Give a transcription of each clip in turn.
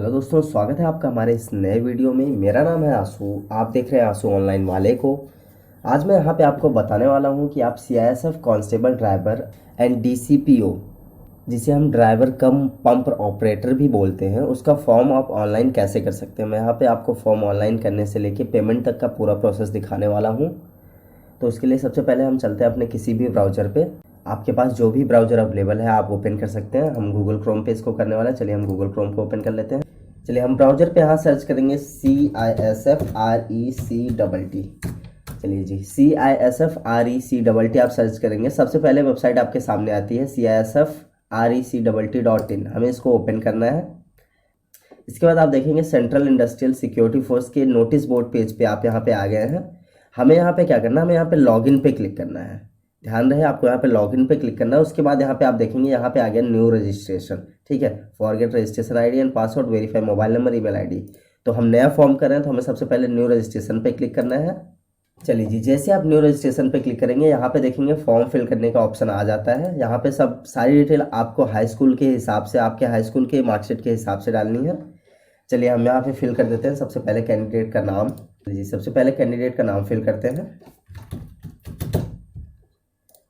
Hello दोस्तों, स्वागत है आपका हमारे इस नए वीडियो में। मेरा नाम है आशु, आप देख रहे हैं आशु ऑनलाइन वाले को। आज मैं यहाँ पे आपको बताने वाला हूँ कि आप CISF constable driver and DCPO, जिसे हम ड्राइवर कम पंप ऑपरेटर भी बोलते हैं, उसका फॉर्म आप ऑनलाइन कैसे कर सकते हैं। मैं यहाँ पे आपको फॉर्म ऑनलाइन करने से लेके पेमेंट तक का पूरा प्रोसेस दिखाने वाला हूँ। तो उसके लिए सबसे पहले हम चलते हैं अपने किसी भी ब्राउज़र पे। आपके पास जो भी ब्राउज़र अवेलेबल है आप ओपन कर सकते हैं। हम गूगल क्रोम पे इसको करने वाले हैं। चलिए हम गूगल क्रोम को ओपन कर लेते हैं। चलिए हम ब्राउज़र पे यहाँ सर्च करेंगे CISFRECTT। चलिए जी, CISFRECTT आप सर्च करेंगे। सबसे पहले वेबसाइट आपके सामने आती है CISFRECTT.in। हमें इसको ओपन करना है। इसके बाद आप देखेंगे सेंट्रल इंडस्ट्रियल सिक्योरिटी फोर्स के नोटिस बोर्ड पेज पे आप यहाँ पे आ गए हैं। हमें यहाँ पे क्या करना है, हमें यहाँ पे लॉगिन पे क्लिक करना है। ध्यान रहे आपको यहाँ पे लॉगिन पे क्लिक करना है। उसके बाद यहाँ पे आप देखेंगे यहाँ पे आ गया न्यू रजिस्ट्रेशन। ठीक है, forget registration ID and password, verify mobile number, email ID. तो हम नया फॉर्म कर रहे हैं तो हमें सबसे पहले न्यू रजिस्ट्रेशन पे क्लिक करना है। चलिए जी, जैसे आप न्यू रजिस्ट्रेशन पे क्लिक करेंगे यहाँ पे देखेंगे फॉर्म फिल करने का ऑप्शन आ जाता है। यहाँ पे सब सारी डिटेल आपको हाई स्कूल के हिसाब से, आपके हाई स्कूल के मार्कशीट के हिसाब से डालनी है। चलिए हम यहाँ पे फिल कर देते हैं। सबसे पहले कैंडिडेट का नाम, जी सबसे पहले कैंडिडेट का नाम फिल करते हैं।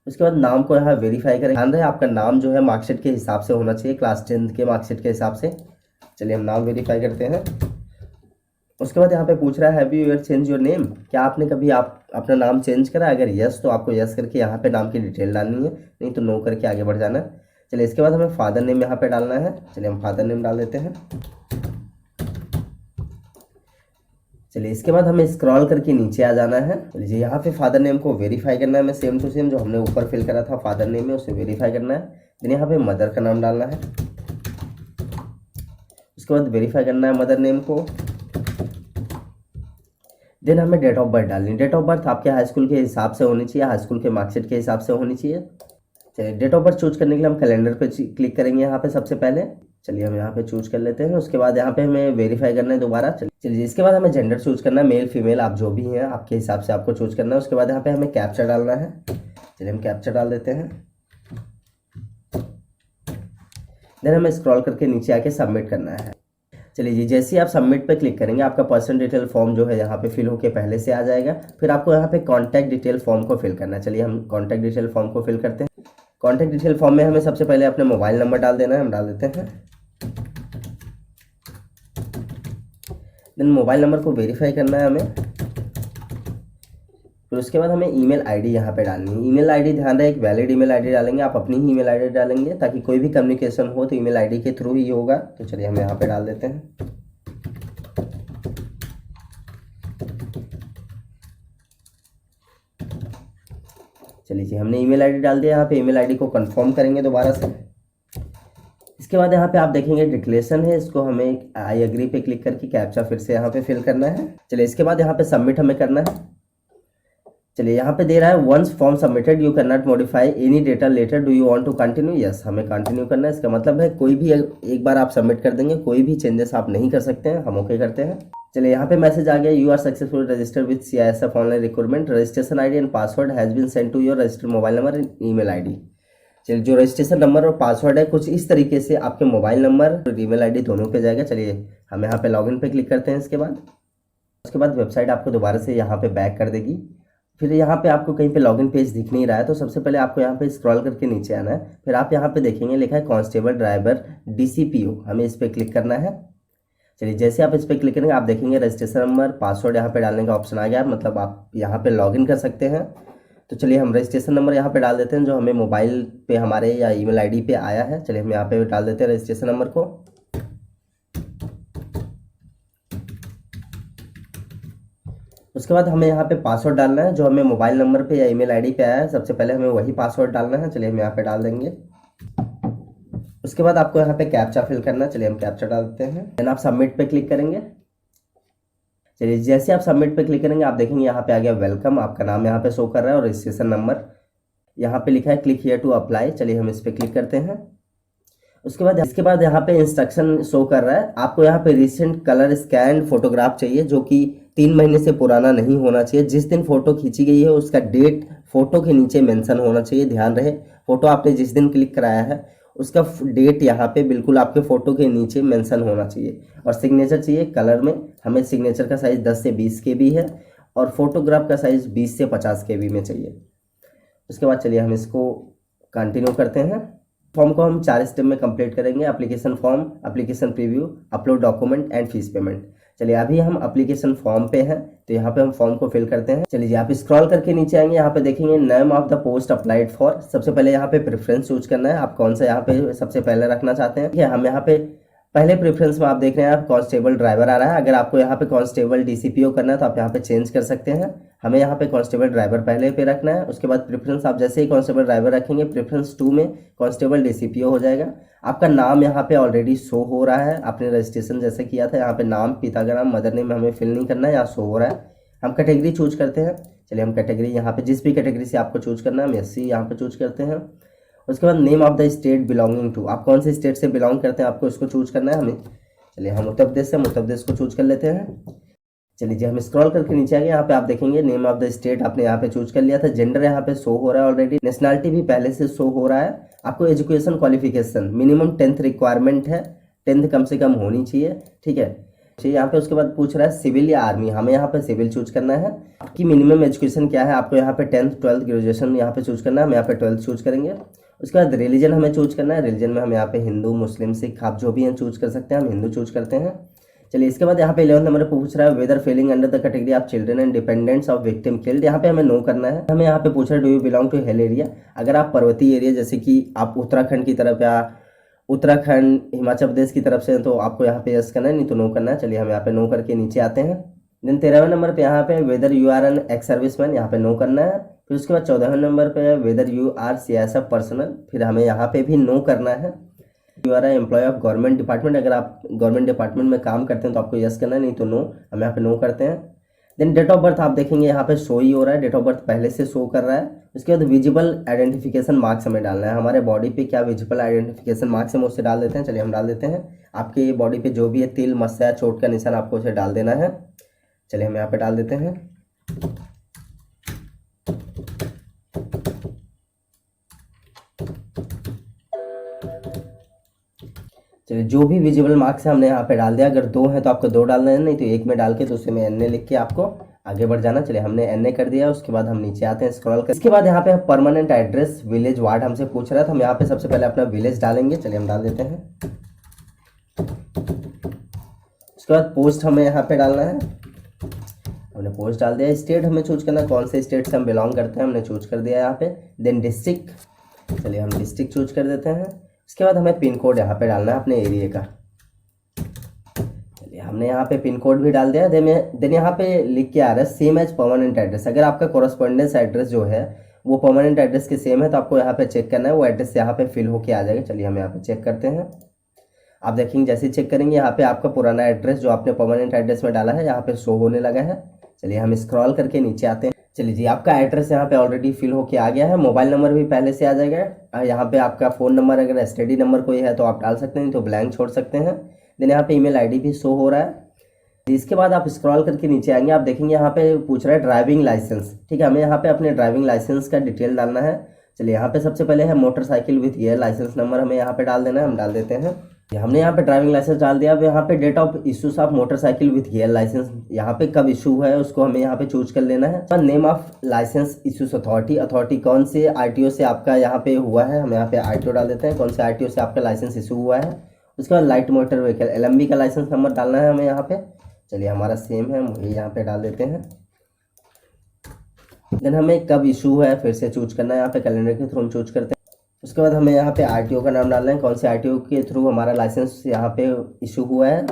उसके बाद नाम को यहाँ वेरीफाई करें। ध्यान रहे आपका नाम जो है मार्कशीट के हिसाब से होना चाहिए, क्लास 10th के मार्कशीट के हिसाब से। चलिए हम नाम वेरीफाई करते हैं। उसके बाद यहाँ पे पूछ रहा है have you ever change your name, क्या आपने कभी आप अपना नाम चेंज करा। अगर यस तो आपको यस करके यहाँ पे नाम की डिटेल डालनी है, नहीं तो नो करके आगे बढ़ जाना है। चलिए इसके बाद हमें फादर नेम यहाँ पे डालना है। चलिए हम फादर नेम डाल देते हैं। चलिए इसके बाद हमें स्क्रॉल करके नीचे आ जाना है। चलिए यहाँ पे फादर नेम को वेरीफाई करना है। मैं सेम टू सेम जो हमने ऊपर फिल करा था फादर नेम में उसे वेरीफाई करना है। देन यहाँ पे मदर का नाम डालना है। उसके बाद वेरीफाई करना है मदर नेम को। देन हमें डेट ऑफ बर्थ डालनी है। डेट ऑफ बर्थ आपके हाई स्कूल के हिसाब से होनी चाहिए, हाई स्कूल के मार्कशीट के हिसाब से होनी चाहिए। चलिए डेट ऑफ बर्थ चूज करने के लिए हम कैलेंडर पे क्लिक करेंगे यहाँ पे सबसे पहले। चलिए हम यहाँ पे चूज कर लेते हैं। उसके बाद यहाँ पे हमें वेरीफाई करना है दोबारा। चलिए इसके बाद हमें जेंडर चूज करना है, मेल फीमेल आप जो भी हैं आपके हिसाब से आपको चूज करना है। उसके बाद यहाँ पे हमें कैप्चा डालना है। चलिए हम कैप्चा डाल देते हैं। देन हमें स्क्रॉल करके नीचे आके सबमिट करना है। चलिए जी, जैसे ही आप सबमिट पे क्लिक करेंगे आपका पर्सनल डिटेल फॉर्म जो है यहाँ पे फिल होके पहले से आ जाएगा। फिर आपको यहाँ पे कॉन्टैक्ट डिटेल फॉर्म को फिल करना है। चलिए हम कॉन्टैक्ट डिटेल फॉर्म को फिल करते हैं। कॉन्टैक्ट डिटेल फॉर्म में हमें सबसे पहले अपने मोबाइल नंबर डाल देना है। हम डाल देते हैं। देन मोबाइल नंबर को वेरीफाई करना है हमें। फिर उसके बाद हमें ईमेल आईडी यहाँ पे डालनी है। ईमेल आईडी ध्यान रहे एक वैलिड ईमेल आईडी डालेंगे, आप अपनी ही ईमेल आईडी डालेंगे ताकि कोई भी कम्युनिकेशन हो तो ईमेल आईडी के थ्रू ही होगा। तो चलिए हम यहाँ पे डाल देते हैं। चलिए जी, हमने ईमेल आईडी डाल दिया। यहाँ पे ईमेल आईडी को कंफर्म करेंगे दोबारा से। इसके बाद यहाँ पे आप देखेंगे डिक्लेरेशन है, इसको हमें आई एग्री पे क्लिक करके कैप्चा फिर से यहाँ पे फिल करना है। चलिए इसके बाद यहाँ पे सबमिट हमें करना है। चलिए यहाँ पे दे रहा है once form submitted you can not modify any data later, do you want to continue. Yes, हमें कंटिन्यू करना है। इसका मतलब है कोई भी एक बार आप सबमिट कर देंगे, कोई भी चेंजेस आप नहीं कर सकते हैं। हम ओके करते हैं। चलिए यहाँ पे मैसेज आ गया you are successful registered with CISF online recruitment, registration ID and password has been send to your registered mobile number and email ID. चलिए जो रजिस्ट्रेशन नंबर और पासवर्ड है कुछ इस तरीके से आपके मोबाइल नंबर और ईमेल आईडी दोनों पे जाएगा। चलिए हम यहाँ पे लॉगिन पे क्लिक करते हैं। उसके बाद वेबसाइट आपको दोबारा से यहाँ पे बैक कर देगी। फिर यहाँ पे आपको कहीं पे लॉगिन पेज दिख नहीं रहा है तो सबसे पहले आपको यहाँ पे स्क्रॉल करके नीचे आना है। फिर आप यहाँ पे देखेंगे लिखा है कांस्टेबल ड्राइवर DCPO, हमें इस पर क्लिक करना है। चलिए जैसे आप इस पर क्लिक करेंगे आप देखेंगे रजिस्ट्रेशन नंबर पासवर्ड यहाँ पे डालने का ऑप्शन आ गया, मतलब आप यहाँ पे लॉगिन कर सकते हैं। तो चलिए हम रजिस्ट्रेशन नंबर यहाँ पे डाल देते हैं जो हमें मोबाइल पे हमारे या ईमेल आईडी पे आया है। चलिए हम यहाँ पे डाल देते हैं रजिस्ट्रेशन नंबर को। उसके बाद हमें यहाँ पे पासवर्ड डालना है जो हमें मोबाइल नंबर पे या ईमेल आईडी पे आया है। सबसे पहले हमें वही पासवर्ड डालना है। चलिए हम यहाँ पे डाल देंगे। उसके बाद आपको यहाँ पे कैप्चा फिल करना है। चलिए हम कैप्चा डाल देते हैं। देन आप सबमिट पे क्लिक करेंगे। चलिए जैसे आप सबमिट पे क्लिक करेंगे आप देखेंगे यहाँ पे आ गया वेलकम, आपका नाम यहाँ पे शो कर रहा है और रजिस्ट्रेशन नंबर यहाँ पे लिखा है क्लिक हियर टू अप्लाई। चलिए हम इस पे क्लिक करते हैं। इसके बाद यहाँ पे इंस्ट्रक्शन शो कर रहा है आपको यहाँ पे रिसेंट कलर स्कैन फोटोग्राफ चाहिए जो कि 3 महीने से पुराना नहीं होना चाहिए। जिस दिन फोटो खींची गई है उसका डेट फोटो के नीचे मेंशन होना चाहिए। ध्यान रहे फोटो आपने जिस दिन क्लिक कराया है उसका डेट यहाँ पे बिल्कुल आपके फ़ोटो के नीचे मेंशन होना चाहिए। और सिग्नेचर चाहिए कलर में, हमें सिग्नेचर का साइज़ 10 से 20 KB है और फोटोग्राफ का साइज़ 20 से 50 KB में चाहिए। उसके बाद चलिए हम इसको कंटिन्यू करते हैं। फॉर्म को हम 4 स्टेप में कंप्लीट करेंगे। Application form, application preview, upload document and fees payment. चलिए अभी हम एप्लीकेशन फॉर्म पे हैं, तो यहाँ पे हम फॉर्म को फिल करते हैं। चलिए आप स्क्रॉल करके नीचे आएंगे, यहाँ पे देखेंगे name of the post applied for. सबसे पहले यहाँ पे प्रेफरेंस चूज करना है, आप कौन सा यहाँ पे सबसे पहले रखना चाहते हैं। ठीक है, हम यहाँ पे पहले प्रेफरेंस में आप देख रहे हैं आप कांस्टेबल ड्राइवर आ रहा है। अगर आपको यहाँ पे कांस्टेबल DCPO करना है तो आप यहाँ पे चेंज कर सकते हैं। हमें यहाँ पे कांस्टेबल ड्राइवर पहले पे रखना है। उसके बाद प्रेफरेंस आप जैसे ही कांस्टेबल ड्राइवर रखेंगे, प्रेफरेंस 2 में कांस्टेबल DCPO हो जाएगा। आपका नाम यहाँ पे ऑलरेडी शो हो रहा है, आपने रजिस्ट्रेशन जैसे किया था। यहाँ पे नाम, पिता का नाम, मदर नेम हमें फिल नहीं करना है, यहाँ शो हो रहा है। हम कैटेगरी चूज करते हैं। चलिए हम कैटेगरी यहाँ पे जिस भी कैटेगरी से आपको चूज करना है, हम SC यहाँ पे चूज करते हैं। उसके बाद name of the state belonging to, आप कौन से स्टेट से बिलोंग करते हैं आपको इसको चूज करना है हमें। चलिए हम उत्तर प्रदेश से, हम उत्तर प्रदेश को चूज कर लेते हैं। चलिए जी हम स्क्रॉल करके नीचे आ गए, यहाँ पे आप देखेंगे नेम ऑफ द स्टेट आपने यहाँ पे चूज कर लिया था। जेंडर यहाँ पे शो हो रहा है ऑलरेडी, नेशनलिटी भी पहले से शो हो रहा है। आपको education qualification minimum 10th requirement है, 10th कम से कम होनी चाहिए। ठीक है, ठीक, यहाँ पे उसके बाद पूछ रहा है सिविल या आर्मी, हमें यहाँ पे सिविल चूज करना है। आपकी मिनिमम एजुकेशन क्या है, आपको यहाँ पे 10th 12th ग्रेजुएशन यहाँ पे चूज करना है, हम यहाँ पे 12th चूज करेंगे। उसके बाद रिलीजन हमें चूज करना है, रिलीजन में हम यहाँ पे हिंदू, मुस्लिम, सिख, आप जो भी हैं चूज कर सकते हैं, हम हिंदू चूज करते हैं। चलिए इसके बाद यहाँ पे 11th नंबर पे पूछ रहा है whether falling under the category of children and dependents of victim killed, यहाँ पे हमें नो करना है। हमें यहाँ पे पूछ रहा है do you belong to hill area, अगर आप पर्वतीय एरिया जैसे कि आप उत्तराखंड की तरफ या उत्तराखंड हिमाचल प्रदेश की तरफ से तो आपको यहाँ पे यस करना है, नहीं तो नो करना है। चलिए हम यहाँ पे नो करके नीचे आते हैं। देन 13वें नंबर पे यहाँ पे whether you are an ex serviceman, यहाँ पे नो करना है। फिर उसके बाद 14वें नंबर पे whether you are CSF personnel, फिर हमें यहाँ पे भी नो करना है। You are employ of government department, अगर आप गवर्नमेंट डिपार्टमेंट में काम करते हैं तो आपको यस करना है, नहीं तो नो, हम यहाँ पे नो करते हैं। देन डेट ऑफ बर्थ आप देखेंगे यहाँ पे शो ही हो रहा है, डेट ऑफ बर्थ पहले से शो कर रहा है। उसके बाद विजिबल आइडेंटिफिकेशन मार्क्स हमें डालना है, हमारे बॉडी पे क्या विजिबल आइडेंटिफिकेशन मार्क्स हम उससे डाल देते हैं। चलिए हम डाल देते हैं, आपके बॉडी पे जो भी है तिल, मस्सा, चोट का निशान आपको उसे डाल देना है। चलिए हम यहाँ पे डाल देते हैं। चलिए जो भी विजिबल मार्क्स है हमने यहाँ पे डाल दिया, अगर 2 है तो आपको 2 डालना है, नहीं तो 1 में डाल के तो उसमें NA लिख के आपको आगे बढ़ जाना। चलिए हमने NA कर दिया। उसके बाद हम नीचे आते हैं स्क्रॉल कर, इसके बाद यहाँ पे परमानेंट एड्रेस, विलेज, वार्ड हमसे पूछ रहा था, हम यहाँ पे सबसे पहले अपना विलेज डालेंगे। चलिए हम डाल देते हैं। उसके बाद पोस्ट हमें यहाँ पे डालना है, हमने पोस्ट डाल दिया। स्टेट हमें चूज करना है, कौन से स्टेट से हम बिलोंग करते हैं, हमने चूज कर दिया यहाँ पे। देन डिस्ट्रिक्ट, चलिए हम डिस्ट्रिक्ट चूज कर देते हैं। उसके बाद हमें पिन कोड यहाँ पे डालना है अपने एरिया का। चलिए हमने यहाँ पे पिन कोड भी डाल दिया। देन यहाँ पे लिख के आ रहा है सेम एज परमानेंट एड्रेस, अगर आपका कोरस्पॉन्डेंस एड्रेस जो है वो परमानेंट एड्रेस के सेम है तो आपको यहाँ पे चेक करना है, वो एड्रेस यहाँ पे फिल होके आ जाएगा। चलिए हम यहाँ पे चेक करते हैं। आप देखेंगे जैसे ही चेक करेंगे यहाँ पे आपका पुराना एड्रेस जो आपने परमानेंट एड्रेस में डाला है यहाँ पे शो होने लगा है। चलिए हम स्क्रॉल करके नीचे आते हैं। चलिए जी आपका एड्रेस यहाँ पे ऑलरेडी फिल होके आ गया है, मोबाइल नंबर भी पहले से आ जाएगा। यहाँ पे आपका फ़ोन नंबर अगर एसटीडी नंबर कोई है तो आप डाल सकते हैं, तो ब्लैंक छोड़ सकते हैं। देन यहाँ पे ईमेल आईडी भी शो हो रहा है। इसके बाद आप स्क्रॉल करके नीचे आएंगे, आप देखेंगे यहाँ पे पूछ रहा है ड्राइविंग लाइसेंस। ठीक है, हमें यहाँ पे अपने ड्राइविंग लाइसेंस का डिटेल डालना है। चलिए यहाँ पे सबसे पहले है motorcycle with gear licence number, हमें यहाँ पे डाल देना है, हम डाल देते हैं। हमने यहाँ पे ड्राइविंग लाइसेंस डाल दिया। अब यहाँ पे date of issues of motorcycle with gear licence, यहाँ पे कब इशू है उसको हमें यहाँ पे चूज कर लेना है। Name of licence issues authority, authority कौन से आरटीओ से आपका यहाँ पे हुआ है, हम यहाँ पे आरटीओ डाल देते हैं, कौन से आरटीओ से आपका लाइसेंस इशू हुआ है। उसके बाद लाइट मोटर व्हीकल LMB का लाइसेंस नंबर डालना है हमें यहाँ पे। चलिए हमारा सेम है, हम यहाँ पे डाल देते हैं। देन हमें कब इशू है फिर से चूज करना है, यहाँ पे कैलेंडर के थ्रू हम चूज करते हैं। उसके बाद हमें यहाँ पे आरटीओ का नाम डालना है, कौन से आरटीओ के थ्रू हमारा लाइसेंस यहाँ पे इशू हुआ है।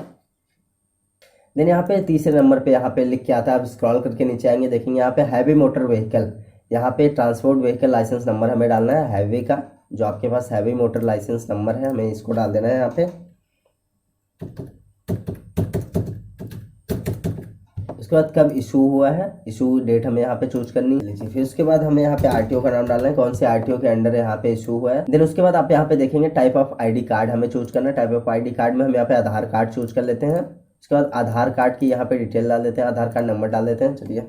देन यहाँ पे तीसरे नंबर पे यहाँ पे लिख के आता है, आप स्क्रॉल करके नीचे आएंगे, देखेंगे यहाँ पे हैवी मोटर व्हीकल, यहाँ पे ट्रांसपोर्ट व्हीकल लाइसेंस नंबर हमें डालना है हैवी का, जो आपके पास हैवी मोटर लाइसेंस नंबर है हमें इसको डाल देना है यहाँ पे। उसके बाद कब इशू हुआ है, इशू डेट हमें यहाँ पे चूज करनी है। फिर उसके बाद हमें यहाँ पे आरटीओ का नाम डालना है, कौन से आरटीओ के अंडर यहाँ पे इशू हुआ है। देन उसके बाद आप यहाँ पे देखेंगे टाइप ऑफ आईडी कार्ड हमें चूज करना है। टाइप ऑफ आईडी कार्ड में हम यहाँ पे आधार कार्ड चूज कर लेते हैं। उसके बाद आधार कार्ड की यहाँ पे डिटेल डाल देते हैं, आधार कार्ड नंबर डाल देते हैं। चलिए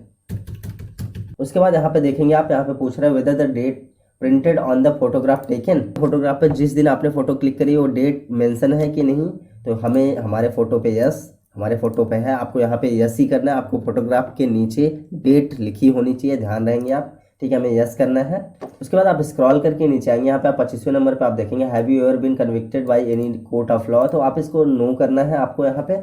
उसके बाद यहाँ पे देखेंगे, आप यहाँ पे पूछ रहे हैं whether the date printed on the photograph taken, photograph पे जिस दिन आपने फ़ोटो क्लिक करी वो डेट मेंशन है कि नहीं, तो हमें हमारे फ़ोटो पे यस, हमारे फ़ोटो पे है, आपको यहाँ पे यस ही करना है। आपको फोटोग्राफ के नीचे डेट लिखी होनी चाहिए, ध्यान रहेंगे आप, ठीक है, हमें यस करना है। उसके बाद आप स्क्रॉल करके नीचे आएंगे, यहाँ पे आप 25वें नंबर पे आप देखेंगे have you ever been convicted by any court of law, तो आप इसको नो करना है आपको यहाँ पे।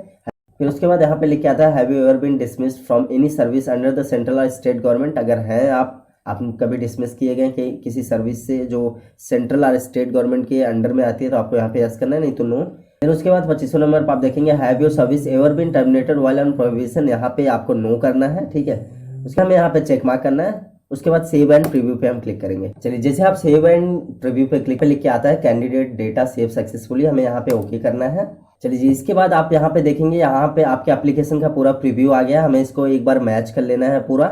फिर उसके बाद यहाँ पे लिख के आता है have you ever been dismissed from any service under the central और स्टेट गवर्नमेंट, अगर हैं आप कभी डिसमिस किए गए कि किसी सर्विस से जो सेंट्रल और स्टेट गवर्नमेंट के अंडर में आती है, तो आपको यहाँ पे यस करना है, नहीं तो नो। फिर उसके बाद 25वें नंबर पर आप देखेंगे have your service ever been terminated while on prohibition, यहाँ पे आपको नो करना है, ठीक है। उसके हमें यहाँ पे चेक मार्क करना है। उसके बाद सेव एंड प्रीव्यू पे हम क्लिक करेंगे। चलिए जैसे आप सेव एंड प्रीव्यू पे क्लिक पे लिख के आता है कैंडिडेट डेटा सेव सक्सेसफुली, हमें यहाँ पे ओके करना है। चलिए जी, इसके बाद आप यहाँ पे देखेंगे यहाँ पे आपके एप्लीकेशन का पूरा प्रीव्यू आ गया, हमें इसको एक बार मैच कर लेना है पूरा।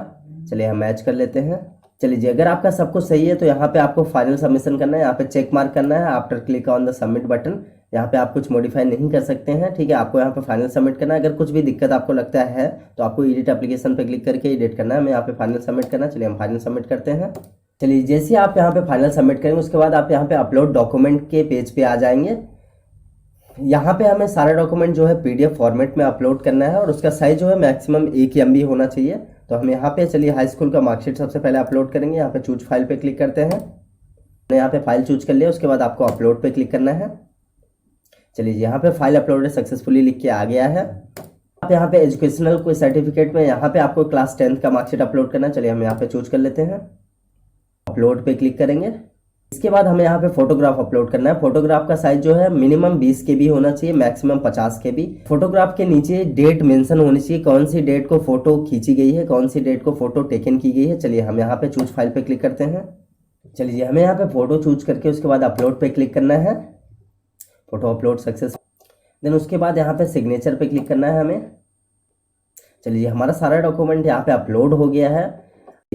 चलिए हम मैच कर लेते हैं। चलिए जी, अगर आपका सब कुछ सही है तो यहाँ पे आपको फाइनल सबमिशन करना है, यहाँ पे चेक मार्क करना है after click on the submit button. यहाँ पे आप कुछ मॉडिफाई नहीं कर सकते हैं, ठीक है, आपको यहाँ पे फाइनल सबमिट करना है। अगर कुछ भी दिक्कत आपको लगता है तो आपको एडिट एप्लीकेशन पे क्लिक करके एडिट करना है, हमें यहाँ पे फाइनल सबमिट करना है। चलिए हम फाइनल सबमिट करते हैं। चलिए जैसे आप यहाँ पे फाइनल सबमिट करेंगे उसके बाद आप यहाँ पे अपलोड डॉक्यूमेंट के पेज पे आ जाएंगे। यहाँ पे हमें सारा डॉक्यूमेंट जो है PDF फॉर्मेट में अपलोड करना है और उसका साइज जो है मैक्सिमम 1 MB होना चाहिए। तो हम यहाँ पे चलिए हाई स्कूल का मार्कशीट सबसे पहले अपलोड करेंगे। यहाँ पे चूज फाइल पे क्लिक करते हैं, हमने यहाँ पे फाइल चूज कर लिया। उसके बाद आपको अपलोड पे क्लिक करना है। चलिए यहाँ पे फाइल अपलोडेड सक्सेसफुली लिख के आ गया है। आप यहाँ पे एजुकेशनल कोई सर्टिफिकेट में यहाँ पे आपको क्लास 10th का मार्कशीट अपलोड करना है। चलिए हम यहाँ पे चूज कर लेते हैं, अपलोड पे क्लिक करेंगे। इसके बाद हमें यहाँ पे फोटोग्राफ अपलोड करना है। फोटोग्राफ का साइज जो है मिनिमम 20 KB होना चाहिए, मैक्सिमम 50 KB। फोटोग्राफ के नीचे डेट मेंशन होनी चाहिए, कौन सी डेट को फोटो खींची गई है, कौन सी डेट को फोटो टेकन की गई है। चलिए हम यहाँ पे चूज फाइल पे क्लिक करते हैं। चलिए हमें यहाँ पे फोटो चूज करके उसके बाद अपलोड पे क्लिक करना है, फोटो अपलोड सक्सेस। देन उसके बाद यहाँ पे सिग्नेचर पे क्लिक करना है हमें। चलिए हमारा सारा डॉक्यूमेंट यहाँ पे अपलोड हो गया है।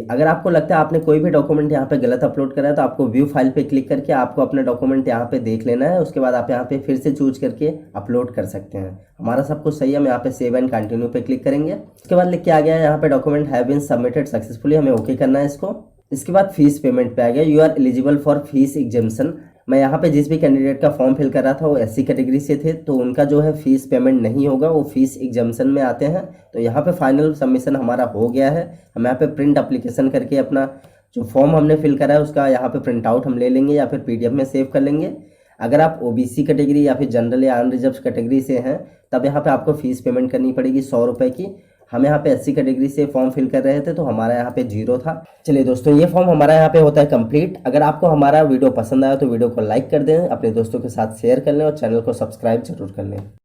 अगर आपको लगता है आपने कोई भी डॉक्यूमेंट यहाँ पे गलत अपलोड करा है तो आपको व्यू फाइल पे क्लिक करके आपको अपना डॉक्यूमेंट यहाँ पे देख लेना है। उसके बाद आप यहाँ पे फिर से चूज करके अपलोड कर सकते हैं। हमारा सब कुछ सही है, हम यहाँ पे सेव एंड कंटिन्यू पे क्लिक करेंगे। उसके बाद लिख के आ गया है यहाँ पे document have been submitted successfully, हमें ओके करना है इसको। इसके बाद फीस पेमेंट पे आ गया, you are eligible for fees exemption. मैं यहाँ पे जिस भी कैंडिडेट का फॉर्म फिल कर रहा था वो SC कैटेगरी से थे, तो उनका जो है फीस पेमेंट नहीं होगा, वो फीस एग्जाम्पशन में आते हैं। तो यहाँ पे फाइनल सबमिशन हमारा हो गया है। हम यहाँ पे प्रिंट एप्लीकेशन करके अपना जो फॉर्म हमने फिल करा है उसका यहाँ पे प्रिंट आउट हम ले लेंगे या फिर PDF में सेव कर लेंगे। अगर आप OBC कैटेगरी या फिर जनरल या अनरिजर्व कैटेगरी से हैं तब यहाँ पे आपको फीस पेमेंट करनी पड़ेगी 100 रुपये की। हम यहाँ पे SC कैटेगरी से फॉर्म फिल कर रहे थे तो हमारा यहाँ पे 0 था। चलिए दोस्तों, ये फॉर्म हमारा यहाँ पे होता है कंप्लीट। अगर आपको हमारा वीडियो पसंद आया तो वीडियो को लाइक कर दें, अपने दोस्तों के साथ शेयर कर लें और चैनल को सब्सक्राइब जरूर कर लें।